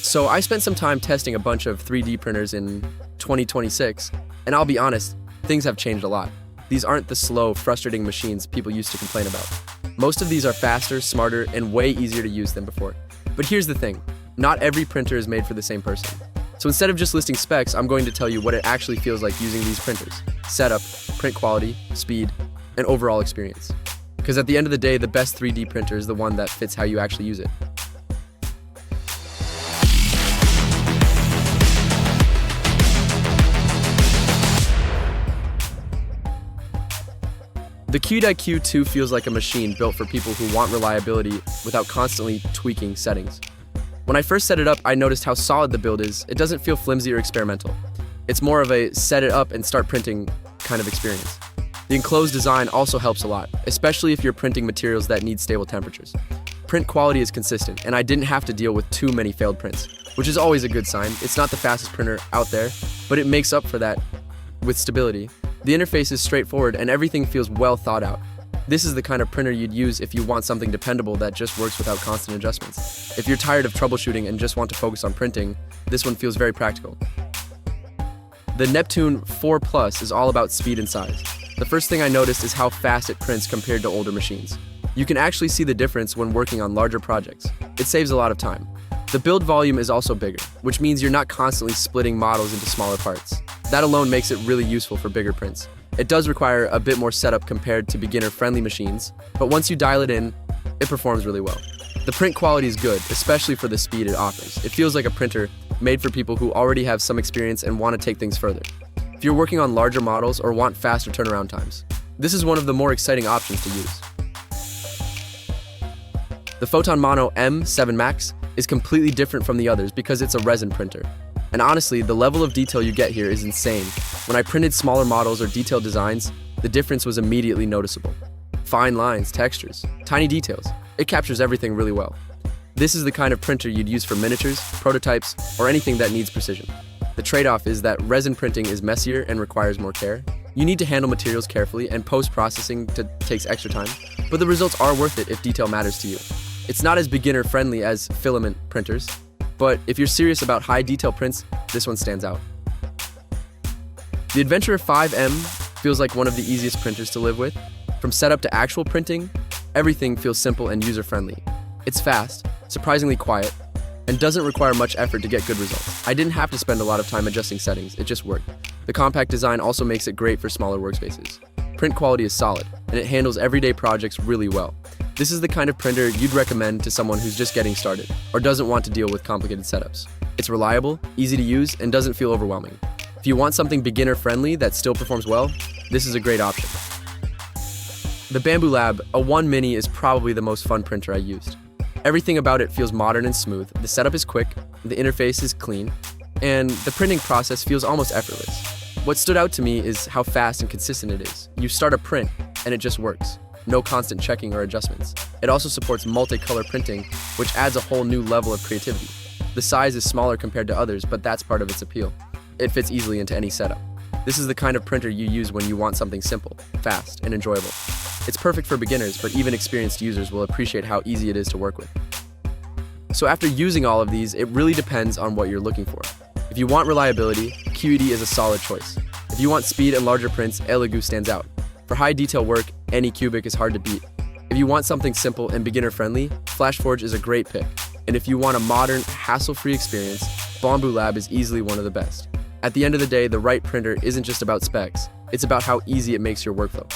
So I spent some time testing a bunch of 3D printers in 2026, and I'll be honest, things have changed a lot. These aren't the slow, frustrating machines people used to complain about. Most of these are faster, smarter, and way easier to use than before. But here's the thing, not every printer is made for the same person. So instead of just listing specs, I'm going to tell you what it actually feels like using these printers. Setup, print quality, speed, and overall experience. Because at the end of the day, the best 3D printer is the one that fits how you actually use it. The QIDI Q2 feels like a machine built for people who want reliability without constantly tweaking settings. When I first set it up, I noticed how solid the build is. It doesn't feel flimsy or experimental. It's more of a set it up and start printing kind of experience. The enclosed design also helps a lot, especially if you're printing materials that need stable temperatures. Print quality is consistent, and I didn't have to deal with too many failed prints, which is always a good sign. It's not the fastest printer out there, but it makes up for that with stability. The interface is straightforward and everything feels well thought out. This is the kind of printer you'd use if you want something dependable that just works without constant adjustments. If you're tired of troubleshooting and just want to focus on printing, this one feels very practical. The Neptune 4 Plus is all about speed and size. The first thing I noticed is how fast it prints compared to older machines. You can actually see the difference when working on larger projects. It saves a lot of time. The build volume is also bigger, which means you're not constantly splitting models into smaller parts. That alone makes it really useful for bigger prints. It does require a bit more setup compared to beginner-friendly machines, but once you dial it in, it performs really well. The print quality is good, especially for the speed it offers. It feels like a printer made for people who already have some experience and want to take things further. If you're working on larger models or want faster turnaround times, this is one of the more exciting options to use. The Photon Mono M7 Max is completely different from the others because it's a resin printer. And honestly, the level of detail you get here is insane. When I printed smaller models or detailed designs, the difference was immediately noticeable. Fine lines, textures, tiny details. It captures everything really well. This is the kind of printer you'd use for miniatures, prototypes, or anything that needs precision. The trade-off is that resin printing is messier and requires more care. You need to handle materials carefully, and post-processing takes extra time, but the results are worth it if detail matters to you. It's not as beginner-friendly as filament printers, but if you're serious about high detail prints, this one stands out. The Adventurer 5M feels like one of the easiest printers to live with. From setup to actual printing, everything feels simple and user-friendly. It's fast, surprisingly quiet, and doesn't require much effort to get good results. I didn't have to spend a lot of time adjusting settings, it just worked. The compact design also makes it great for smaller workspaces. Print quality is solid, and it handles everyday projects really well. This is the kind of printer you'd recommend to someone who's just getting started or doesn't want to deal with complicated setups. It's reliable, easy to use, and doesn't feel overwhelming. If you want something beginner-friendly that still performs well, this is a great option. The Bambu Lab A1 Mini is probably the most fun printer I used. Everything about it feels modern and smooth, the setup is quick, the interface is clean, and the printing process feels almost effortless. What stood out to me is how fast and consistent it is. You start a print, and it just works. No constant checking or adjustments. It also supports multicolor printing, which adds a whole new level of creativity. The size is smaller compared to others, but that's part of its appeal. It fits easily into any setup. This is the kind of printer you use when you want something simple, fast, and enjoyable. It's perfect for beginners, but even experienced users will appreciate how easy it is to work with. So after using all of these, it really depends on what you're looking for. If you want reliability, QIDI is a solid choice. If you want speed and larger prints, ELEGOO stands out. For high detail work, ANYCUBIC is hard to beat. If you want something simple and beginner-friendly, FLASHFORGE is a great pick. And if you want a modern, hassle-free experience, Bambu Lab is easily one of the best. At the end of the day, the right printer isn't just about specs, it's about how easy it makes your workflow.